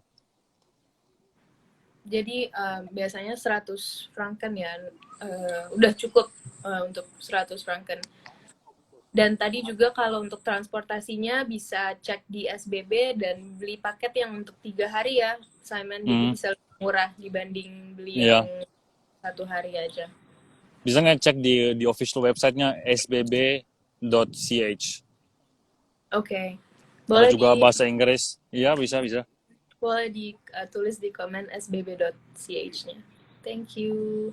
Jadi biasanya 100 franken ya, udah cukup untuk 100 franken. Dan tadi juga kalau untuk transportasinya bisa cek di SBB dan beli paket yang untuk 3 hari ya, Simon. Jadi Hmm, bisa lebih murah dibanding beli yang iya. 1 hari aja. Bisa ngecek di official website-nya sbb.ch. Oke, Ada boleh juga di bahasa Inggris. Iya, bisa, bisa. boleh ditulis di komen sbb.ch-nya. Thank you.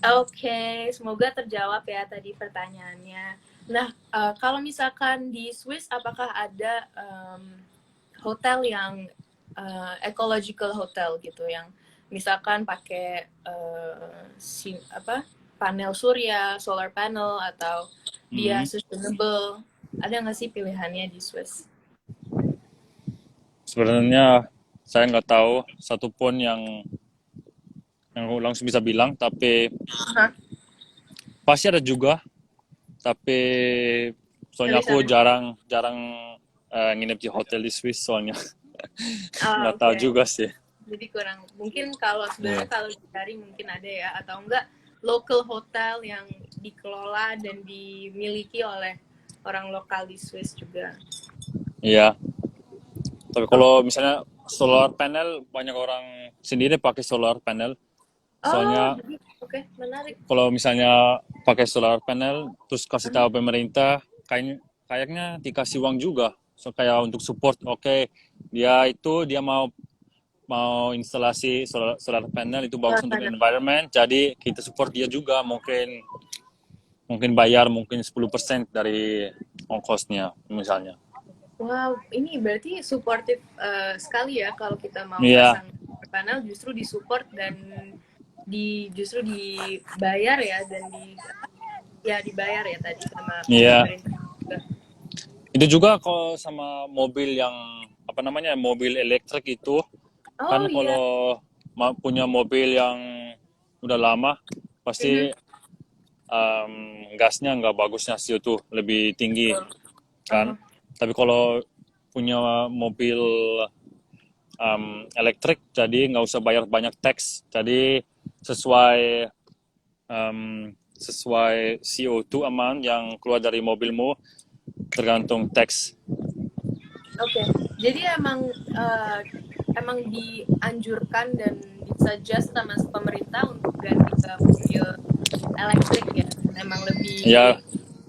Oke, semoga terjawab ya tadi pertanyaannya. Nah, kalau misalkan di Swiss, apakah ada hotel yang ecological hotel gitu, yang misalkan pakai panel surya, solar panel, atau dia Hmm. sustainable? Ada nggak sih pilihannya di Swiss? Sebenarnya saya nggak tahu satupun yang langsung bisa bilang, tapi Hah? pasti ada juga. Tapi Nggak soalnya bisa aku menjawab. jarang jarang nginep di hotel di Swiss soalnya. Oh, Nggak tahu oke. juga sih. Jadi kurang mungkin kalau Iya. sebenarnya kalau dicari mungkin ada ya atau enggak local hotel yang dikelola dan dimiliki oleh orang lokal di Swiss juga. Iya. Tapi kalau Oke. misalnya solar panel, banyak orang sendiri pakai solar panel. Oh, Soalnya jadi oke, menarik. kalau misalnya pakai solar panel, terus kasih Aha. tahu pemerintah, kayaknya dikasih uang juga. So kayak untuk support, oke, dia mau mau instalasi solar panel itu bagus Solar untuk panel. environment, jadi kita support dia juga, mungkin mungkin bayar mungkin 10% dari ongkosnya misalnya. Wow, ini berarti suportif sekali ya kalau kita mau Iya, pasang solar panel justru disupport dan justru dibayar ya dan ya dibayar ya tadi sama iya. pemerintah juga. Itu juga kalau sama mobil yang apa namanya mobil elektrik itu kan Oh iya. kalau punya mobil yang udah lama Mhm. pasti gasnya nggak bagusnya CO2 lebih tinggi Betul. kan. Aha. Tapi kalau punya mobil elektrik jadi nggak usah bayar banyak tax. Jadi sesuai sesuai CO2 amount yang keluar dari mobilmu tergantung tax. Oke, jadi emang dianjurkan dan disuggest sama pemerintah untuk ganti ke mobil elektrik ya. Emang Ya,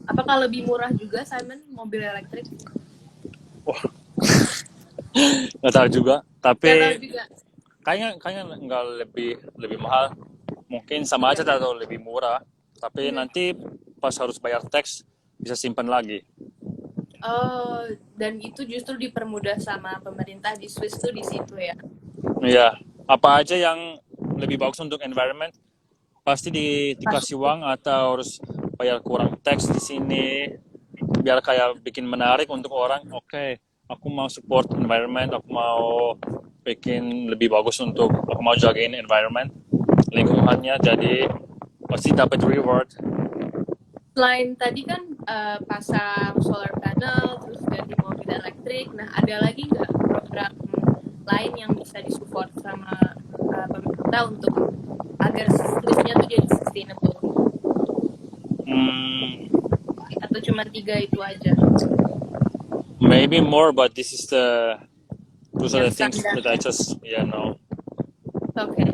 apakah lebih murah juga Simon mobil elektrik? wah, nggak tahu juga. Gak tahu Tapi juga. kayaknya nggak lebih lebih mahal. Mungkin sama aja Oke. atau lebih murah. Tapi Mhm. nanti pas harus bayar tax bisa simpan lagi. Oh, dan itu justru dipermudah sama pemerintah di Swiss tuh di situ ya. Iya, apa aja yang lebih bagus untuk environment pasti Pasti. dikasih uang atau harus bayar kurang tax di sini biar kayak bikin menarik untuk orang. Oke, aku mau support environment, aku mau bikin lebih bagus untuk aku mau jagain environment lingkungannya jadi pasti dapat reward. Selain tadi kan pasang solar panel, terus ganti mobil elektrik. Nah, ada lagi nggak program lain yang bisa disupport sama pemerintah untuk agar Swiss-nya tuh jadi sustainable? Hmm, Atau cuma tiga itu aja maybe more, but this is those are yang the things standar that I ya? just know. Oke, okay.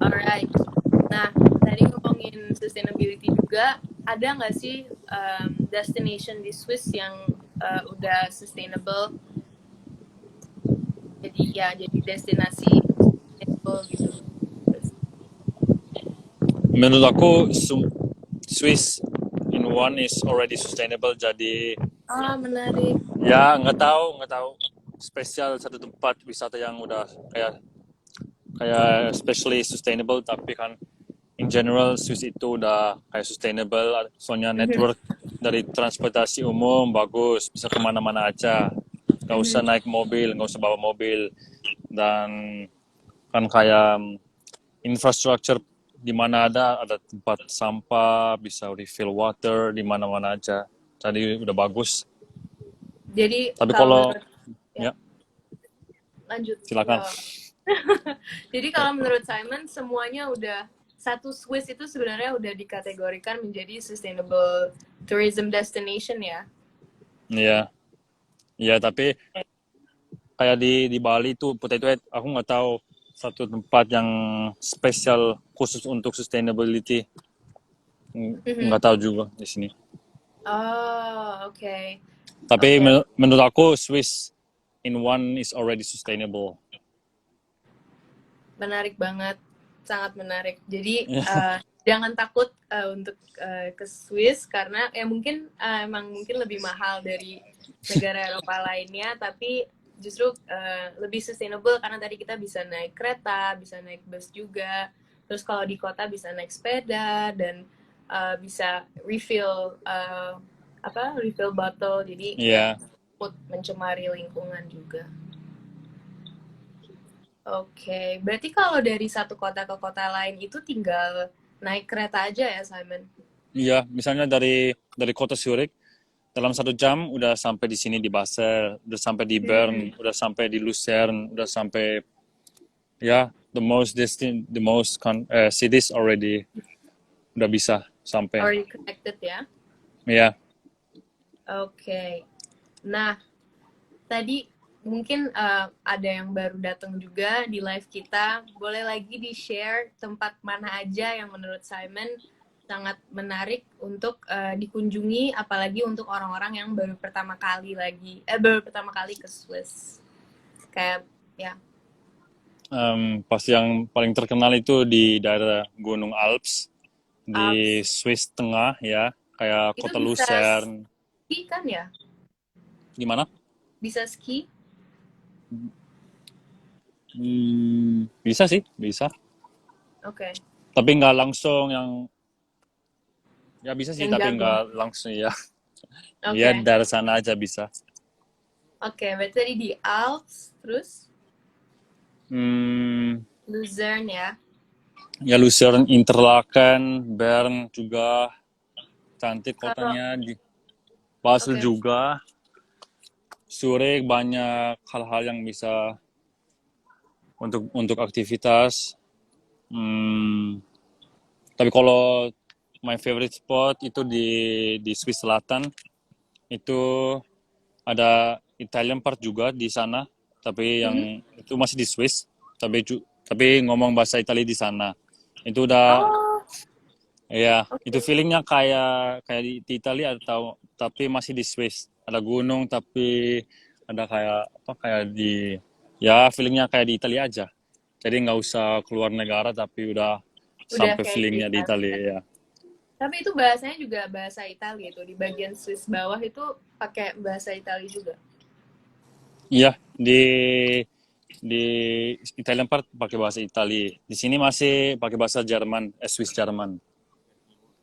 Alright. Nah, tadi ngomongin sustainability juga, ada nggak sih destination di Swiss yang udah sustainable? Jadi ya, jadi destinasi sustainable gitu. Menurut aku Swiss in one is already sustainable jadi Ah, menarik. ya nggak tahu spesial satu tempat wisata yang udah kayak kayak especially sustainable tapi kan in general Swiss itu udah kayak sustainable soalnya Mhm, network dari transportasi umum bagus bisa kemana-mana aja nggak usah mhm. naik mobil nggak usah bawa mobil dan kan kayak infrastruktur di mana ada tempat sampah bisa refill water di mana-mana aja jadi udah bagus Jadi tapi kalau kalau menurut ya ya lanjut silakan. nggak apa-apa. Jadi kalau menurut Simon semuanya udah satu Swiss itu sebenarnya udah dikategorikan menjadi sustainable tourism destination ya. Iya, iya tapi kayak di Bali tuh Potato Head aku nggak tahu satu tempat yang spesial khusus untuk sustainability. Mhm. Nggak tahu juga di sini. Oh, oke. Tapi Oke. menurut aku Swiss in one is already sustainable. Menarik banget. Sangat menarik. Jadi jangan takut untuk ke Swiss karena ya mungkin emang mungkin lebih mahal dari negara Eropa lainnya tapi justru lebih sustainable karena tadi kita bisa naik kereta, bisa naik bus juga. Terus kalau di kota bisa naik sepeda dan bisa refill bottle. Jadi nggak Iya, mencemari lingkungan juga. Oke, berarti kalau dari satu kota ke kota lain itu tinggal naik kereta aja ya, Simon? iya. Misalnya dari kota Zurich dalam 1 jam udah sampai di sini di Basel, udah sampai di Bern, udah sampai di Lucerne, udah sampai ya the most cities already udah bisa sampai. Already connected ya. Ya, Oke. Nah, tadi mungkin ada yang baru datang juga di live kita. Boleh lagi di-share tempat mana aja yang menurut Simon sangat menarik untuk dikunjungi, apalagi untuk orang-orang yang baru pertama kali ke Swiss. Kayak ya. Pas yang paling terkenal itu di daerah Gunung Alps di Alps. Swiss tengah ya, kayak Itu kota bisa Lucerne. ski kan ya? Gimana? Bisa ski? Bisa sih, bisa. Oke. Tapi nggak langsung yang ya bisa sih, Yang tapi jago. nggak langsung ya. Ya Oke. dari sana aja bisa. Oke, berarti tadi di Alps, terus Hmm, Luzerne ya. ya Lucerne, Interlaken, Bern juga cantik Kalau kotanya. Di Basel oke, juga. Zurich banyak hal-hal yang bisa untuk aktivitas. Tapi kalau my favorite spot itu di Swiss Selatan, itu ada Italian part juga di sana, tapi yang itu masih di Swiss, tapi ngomong bahasa Italia di sana. Itu udah oh, ya, itu oke. feelingnya kayak kayak di Italia atau tapi masih di Swiss. Ada gunung tapi ada kayak apa kayak di ya feelingnya kayak di Italia aja. Jadi nggak usah keluar negara tapi udah Udah sampai kayak di feelingnya di Italia Italia. ya. Tapi itu bahasanya juga bahasa Italia itu. Di bagian Swiss bawah itu pakai bahasa Italia juga. Iya, di Italian part pakai bahasa Italia. Di sini masih pakai bahasa Jerman, Swiss Jerman.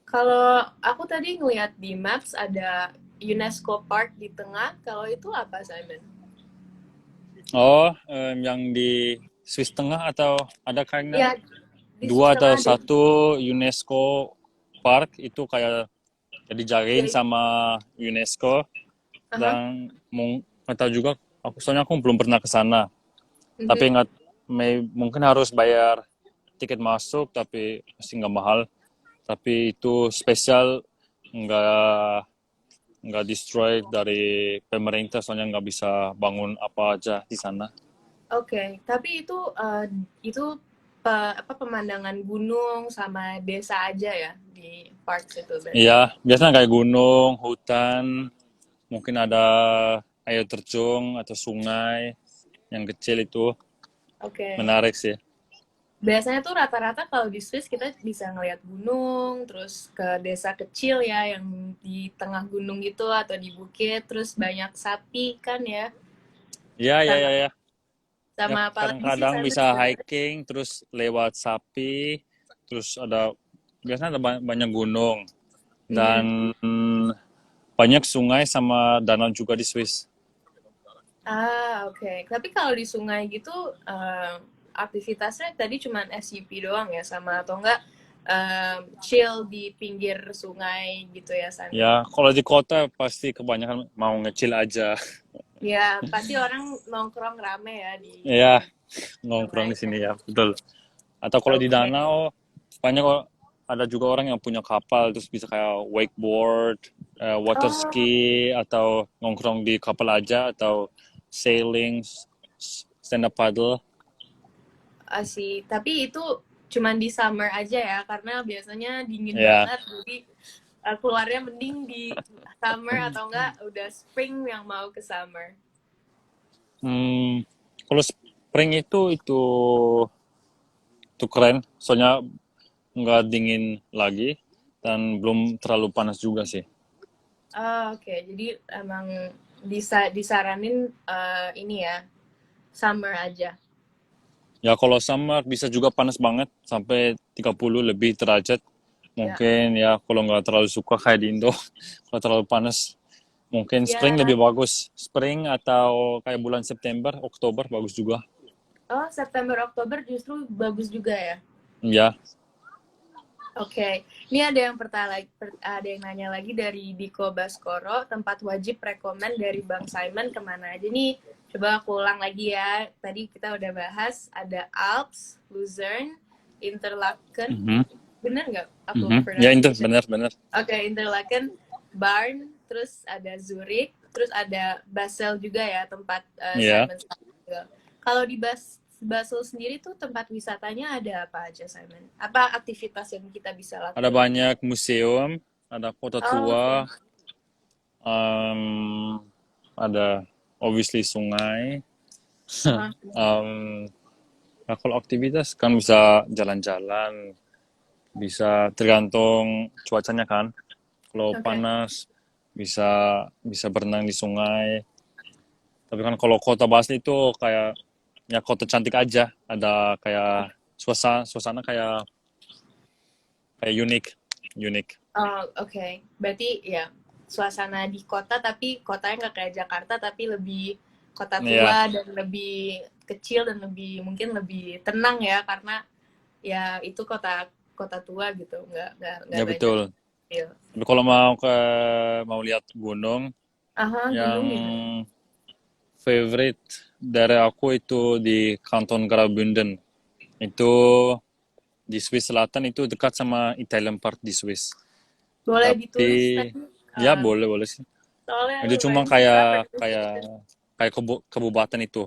Kalau aku tadi ngeliat di Maps ada UNESCO Park di tengah. Kalau itu apa, Simon? Oh, yang di Swiss Tengah atau ada kayaknya Ya, di Swiss dua atau tengah deh. satu UNESCO Park itu kayak dijagain Ya, sama UNESCO aha. dan nggak tahu juga soalnya aku belum pernah ke sana Mhm. tapi nggak mungkin harus bayar tiket masuk tapi pasti nggak mahal tapi itu spesial nggak nggak destroy dari pemerintah soalnya nggak bisa bangun apa aja di sana. Oke, tapi itu apa pemandangan gunung sama desa aja ya di park itu berarti. Iya biasanya kayak gunung hutan mungkin ada air terjun atau sungai yang kecil itu Oke. menarik sih. Biasanya tuh rata-rata kalau di Swiss kita bisa ngeliat gunung, terus ke desa kecil ya yang di tengah gunung gitu atau di bukit, terus banyak sapi kan ya. Ya, ya, Sama ya, ya. Ya, sama apa lagi sih kadang-kadang Simon bisa sebenarnya? hiking, terus lewat sapi, terus biasanya ada banyak gunung, Mhm. dan banyak sungai sama danau juga di Swiss. Ah, oke. Tapi kalau di sungai gitu aktivitasnya tadi cuman SUP doang ya sama atau enggak chill di pinggir sungai gitu ya Simon? Ya, kalau di kota pasti kebanyakan mau ngecil aja. Ya, pasti orang nongkrong rame ya di Ya, nongkrong sungai. di sini ya, betul. Atau kalau di Oke. danau, banyak ada juga orang yang punya kapal, terus bisa kayak wakeboard, water Oh, ski, atau nongkrong di kapal aja, atau sailing, stand up paddle. sih. Tapi itu cuman di summer aja ya, karena biasanya dingin Ya, banget. Jadi keluarnya mending di summer atau enggak udah spring yang mau ke summer. hmm, kalau spring itu keren, soalnya nggak dingin lagi dan belum terlalu panas juga sih. Ah, oke. Jadi emang disaranin ini ya, summer aja. Ya kalau summer bisa juga panas banget sampai 30 lebih derajat. Ya. Mungkin ya kalau nggak terlalu suka kayak di Indo, kalau terlalu panas, mungkin spring Ya. lebih bagus. Spring atau kayak bulan September, Oktober bagus juga. Oh, September Oktober justru bagus juga ya. Ya, Oke, ini ada yang ada yang nanya lagi dari Diko Baskoro, tempat wajib rekomen dari Bang Simon kemana aja nih? Coba aku ulang lagi ya. Tadi kita udah bahas ada Alps, Luzerne, Interlaken. Mhm, Bener nggak aku mhm. Ya itu pronunciation? benar-benar. Oke, Interlaken, Bern, terus ada Zurich, terus ada Basel juga ya tempat Ya, Simon tinggal. Kalau di Basel sendiri tuh tempat wisatanya ada apa aja, Simon? Apa aktivitas yang kita bisa ada lakuin? banyak museum, ada kota Oh, oke. tua, um, ada obviously sungai. Aha. um, Nah, kalau aktivitas kan bisa jalan-jalan, bisa tergantung cuacanya kan. Kalau Oke. panas bisa bisa berenang di sungai. Tapi kan kalau kota Basel itu kayak ya kota cantik aja. Ada kayak suasana kayak kayak unik, unik. Oh, oke. Berarti ya suasana di kota tapi kotanya nggak kayak Jakarta tapi lebih kota tua Ya, dan lebih kecil dan lebih mungkin lebih tenang ya karena ya itu kota kota tua gitu nggak ya banyak betul. kecil. Tapi kalau mau lihat gunung, Aha, yang gunung gimana? favorite dari aku itu di Kanton Graubünden. Itu di Swiss Selatan itu dekat sama Italian Part di Swiss. Boleh Tapi ditulis tadi. ya Uh, boleh boleh sih. soalnya Itu cuma lumayan susah kayak kayak pronunciation. kayak kabupaten itu.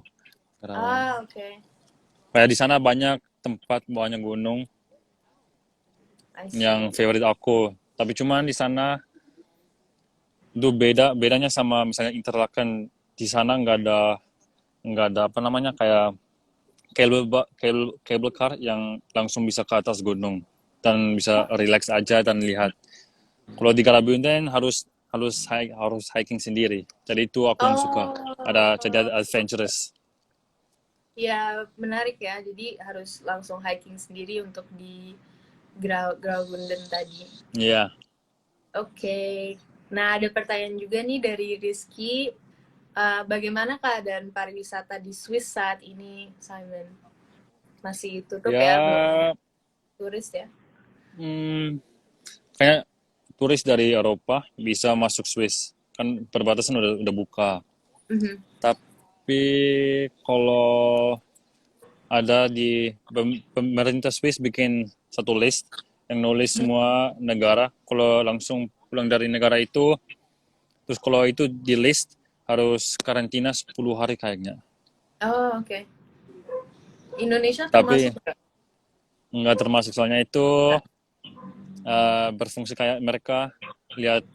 Ah, oke. Kayak di sana banyak tempat, banyak gunung I yang see. favorite aku. Tapi cuma di sana itu bedanya sama misalnya Interlaken. Di sana nggak ada apa namanya kayak cable car yang langsung bisa ke atas gunung dan bisa relax aja dan lihat. Kalau di Kalabunden harus hiking sendiri. Jadi itu aku yang suka. Jadi ada Oh, adventurous. ya menarik ya. Jadi harus langsung hiking sendiri untuk di Graubunden tadi. Iya. Oke. Nah, ada pertanyaan juga nih dari Rizky. Bagaimana keadaan pariwisata di Swiss saat ini, Simon? Masih tutup ya? Belum ada Ya, turis ya? hmm, kayak turis dari Eropa bisa masuk Swiss. Kan perbatasan udah buka. Mhm. Tapi kalau ada di pemerintah Swiss bikin satu list yang nulis semua negara. Kalau langsung pulang dari negara itu, terus kalau itu di list harus karantina 10 hari kayaknya. Oh, oke. Indonesia termasuk Tapi nggak? nggak termasuk soalnya itu berfungsi kayak mereka lihat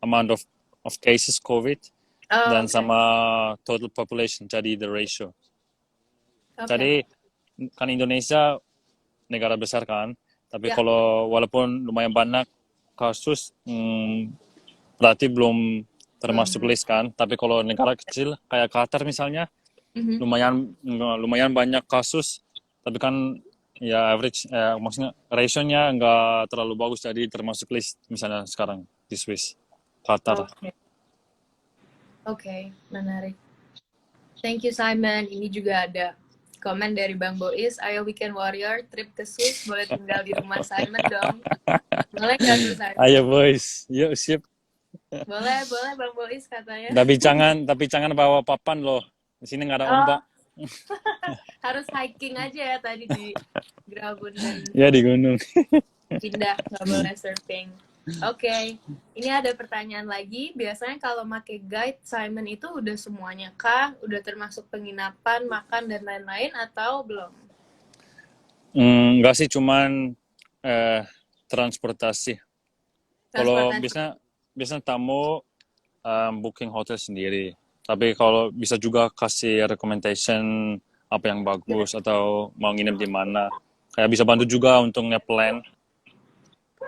amount of cases COVID Oh, dan oke. sama total population jadi the ratio. Oke. Jadi kan Indonesia negara besar kan, tapi Ya. kalau walaupun lumayan banyak kasus, berarti belum termasuk Belum. list kan. Tapi kalau negara kecil kayak Qatar misalnya, Mhm. lumayan banyak kasus, tapi kan ya average, maksudnya ratio-nya nggak terlalu bagus, jadi termasuk list misalnya sekarang di Swiss, Qatar. Oke. Oke, menarik. Thank you Simon. Ini juga ada komen dari Bang Bois. Ayo Weekend Warrior trip ke Swiss. Boleh tinggal di rumah Simon dong. Boleh nggak tuh Simon? Ayo boys, yuk sip. Boleh, boleh Bang Bois katanya. Tapi jangan bawa papan loh. Di sini nggak ada Oh, ombak. harus hiking aja ya tadi di Graubünden. Ya di gunung. Pindah, nggak boleh surfing. Oke, ini ada pertanyaan lagi. Biasanya kalau make guide Simon itu udah semuanya kah? Udah termasuk penginapan, makan dan lain-lain atau belum? Enggak sih, cuman eh, transportasi. Kalau Transportasi. biasanya tamu booking hotel sendiri. Tapi kalau bisa juga kasih recommendation apa yang Ya. bagus atau mau nginep di mana. Kayak bisa bantu juga untuk nge-plan.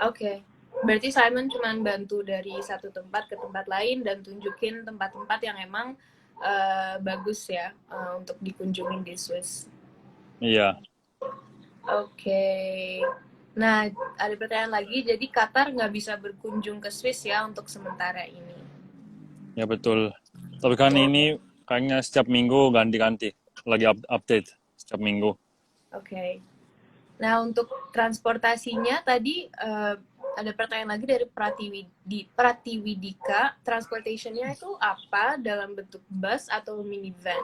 Oke. Berarti Simon cuma bantu dari satu tempat ke tempat lain dan tunjukin tempat-tempat yang emang bagus ya untuk dikunjungi di Swiss. Iya, Oke. Nah, ada pertanyaan lagi. Jadi Qatar nggak bisa berkunjung ke Swiss ya untuk sementara ini. ya betul. Tapi kan ini kayaknya setiap minggu ganti-ganti. Lagi update setiap minggu. Oke. Nah, untuk transportasinya tadi ada pertanyaan lagi dari Pratiwidika. Transportationnya itu apa? Dalam bentuk bus atau minivan?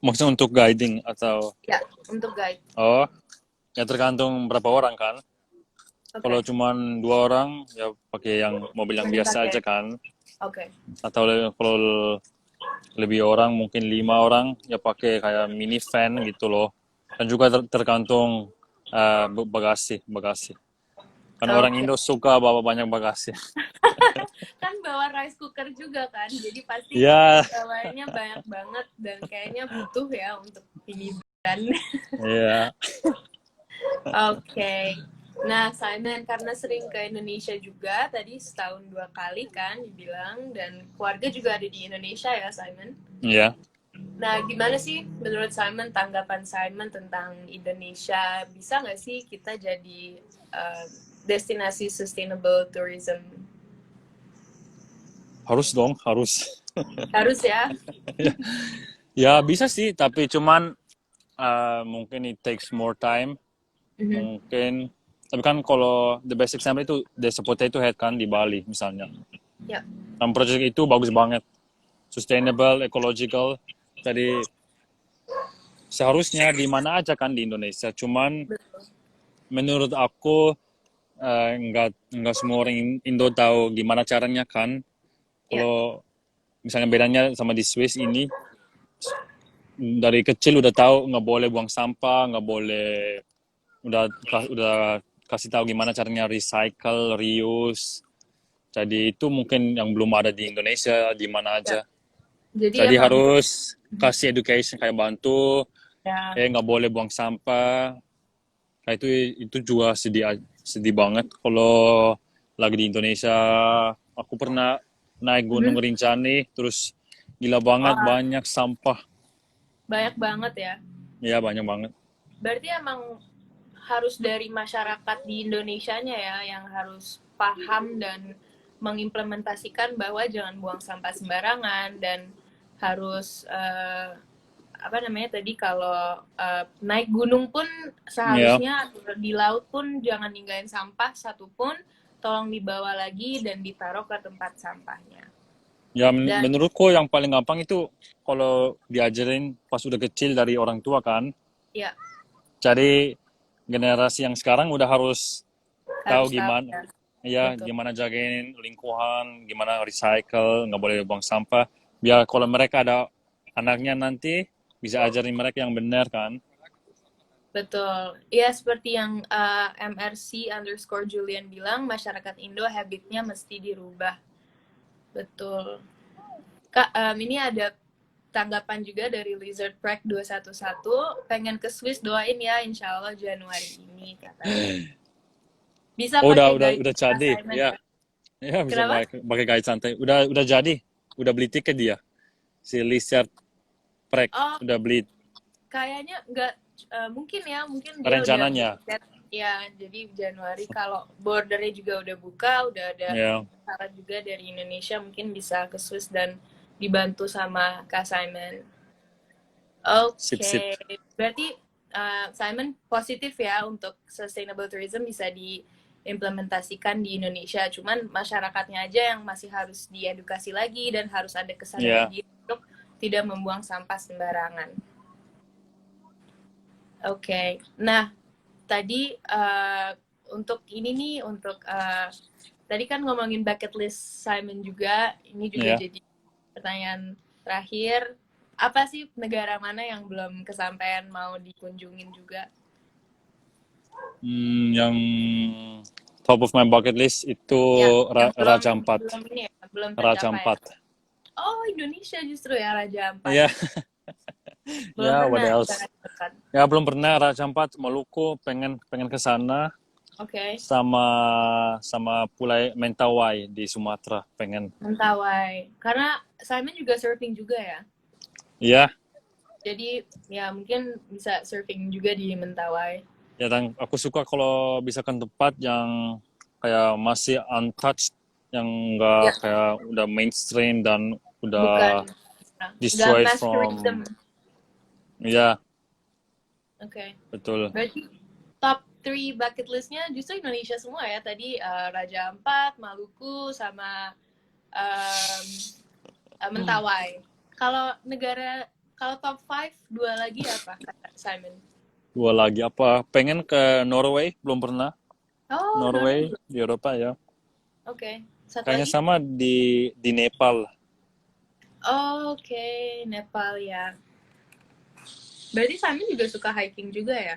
Maksudnya untuk guiding atau Ya, untuk guide. oh ya tergantung berapa orang kan. Kalau Oke, cuma 2 orang ya pakai yang mobil yang mending biasa pakai. aja kan. Oke, Atau kalau lebih orang mungkin 5 orang ya pakai kayak minivan gitu loh. Dan juga tergantung bagasi. Kan orang oke. Indo suka bawa banyak bagasi. Kan bawa rice cooker juga kan, jadi pasti Ya, bawanya banyak banget dan kayaknya butuh ya untuk minivan. ya, Oke. Nah, Simon, karena sering ke Indonesia juga, tadi setahun 2 kali kan dibilang, dan keluarga juga ada di Indonesia ya, Simon. ya. Nah, gimana sih menurut Simon, tanggapan Simon tentang Indonesia? Bisa nggak sih kita jadi destinasi sustainable tourism? Harus dong, harus. Harus ya. Ya bisa sih, tapi cuman mungkin it takes more time. Mhm. Mungkin, tapi kan kalau the best example itu Desa Potato Head kan di Bali misalnya. Ya, Dan project itu bagus banget, sustainable, ecological. Jadi seharusnya di mana aja kan di Indonesia. Cuman betul. menurut aku nggak semua orang Indo tahu gimana caranya kan. Ya, Kalau misalnya bedanya sama di Swiss ini, dari kecil udah tahu nggak boleh buang sampah, nggak boleh udah kasih tahu gimana caranya recycle, reuse. Jadi itu mungkin yang belum ada di Indonesia di mana ya. aja. Jadi Jadi emang harus kasih education kayak bantu, ya, nggak boleh buang sampah. Kayak itu juga sedih banget kalau lagi di Indonesia. Aku pernah naik Gunung mhm. Rinjani, terus gila banget Wah, banyak sampah. banyak banget ya. Ya banyak banget. Berarti emang harus dari masyarakat di Indonesianya ya yang harus paham dan mengimplementasikan bahwa jangan buang sampah sembarangan dan harus apa namanya tadi kalau naik gunung pun Ya, seharusnya di laut pun jangan ninggalin sampah satupun, tolong dibawa lagi dan ditaruh ke tempat sampahnya. ya Dan menurutku yang paling gampang itu kalau diajarin pas udah kecil dari orang tua kan. ya Jadi generasi yang sekarang udah harus tahu harus tahu gimana, ya, ya betul. gimana jagain lingkungan, gimana recycle, nggak boleh buang sampah. Biar kalau mereka ada anaknya nanti bisa ajarin mereka yang benar kan. Betul. Ya, seperti yang MRC_Julian bilang, masyarakat Indo habitnya mesti dirubah. Betul. Kak, ini ada tanggapan juga dari Lizard Prack 211. Pengen ke Swiss, doain ya, insya Allah Januari ini, katanya. Bisa Oh, pakai guide udah jadi, assignment ya, ya. ya bisa Kenapa? pakai guide santai. Udah jadi, udah beli tiket dia. Si Lizard Prek Oh, udah beli kayaknya nggak, mungkin ya, mungkin dia udah beli rencananya. tiket. Ya, jadi Januari kalau bordernya juga udah buka, udah ada Ya, pesawat juga dari Indonesia, mungkin bisa ke Swiss dan dibantu sama Kak Simon. sip Oke, sip. berarti Simon positif ya untuk sustainable tourism bisa diimplementasikan di Indonesia. Cuman masyarakatnya aja yang masih harus diedukasi lagi dan harus ada kesadaran Ya, diri untuk tidak membuang sampah sembarangan. Oke, nah tadi untuk ini nih, untuk tadi kan ngomongin bucket list Simon juga, ini juga ya. jadi pertanyaan terakhir. Apa sih negara mana yang belum kesampaian mau dikunjungin juga? Yang top of my bucket list itu Ya, yang belum Raja Ampat. belum ini ya, belum Raja tercapai. Ampat. Oh, Indonesia justru ya Raja Ampat. Ya, Belum ya what pernah di else? sana dekat. Ya belum pernah Raja Ampat, Maluku, pengen pengen ke sana Oke, sama sama Pulau Mentawai di Sumatera, pengen. Mentawai. Karena Simon juga surfing juga ya. Iya, Jadi ya mungkin bisa surfing juga di Mentawai. ya dan aku suka kalau bisa ke tempat yang kayak masih untouched, yang Ya, enggak kayak udah mainstream dan bukan, udah nggak destroyed mass tourism. from, ya Oke. betul. Berarti top 3 bucket listnya justru Indonesia semua ya. Tadi Raja Ampat, Maluku, sama Mentawai. Kalau top 5, 2 lagi apa, Simon? 2 lagi apa? Pengen ke Norway, belum pernah. Oh, Norway Norway. di Eropa ya. Oke. Satu Kayaknya lagi? sama di Nepal. Oke, Nepal ya. Berarti Simon juga suka hiking juga ya?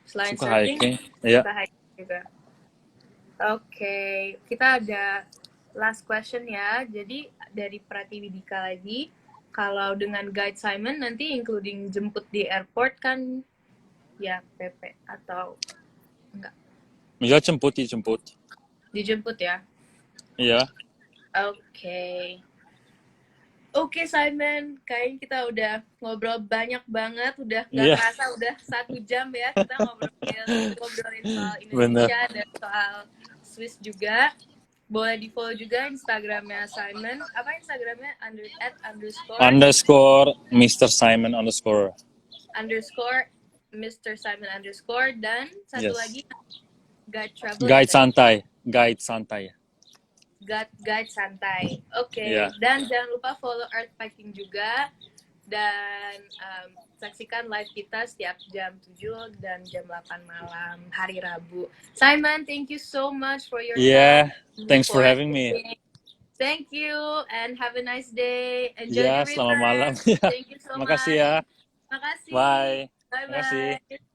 Selain Suka surfing, hiking. Iya. suka hiking juga. Oke, kita ada last question ya. Jadi dari Pratiwidika lagi, kalau dengan guide Simon nanti including jemput di airport kan ya PP atau enggak? Ya jemput. Dijemput ya? Iya. Oke. Oke Simon, kayaknya kita udah ngobrol banyak banget, udah nggak Iya, kerasa udah 1 jam ya kita ngobrolin soal bener. Indonesia dan soal Swiss juga. Boleh di follow juga Instagramnya Simon. Apa Instagramnya? Underscore Mr. Simon underscore. Underscore Mr. Simon underscore dan satu Yes. lagi guide travel Guide ya, santai. Guide santai. guide santai. Oke. Iya. Dan jangan lupa follow Earth Packing juga dan saksikan live kita setiap jam 7 dan jam 8 malam hari Rabu. Simon, thank you so much for your Yeah, time. thanks for having me. Thank you and have a nice day. Enjoy Ya, the river. selamat malam. Thank you so Makasih much. ya. Makasih. Bye. Bye-bye. Makasih.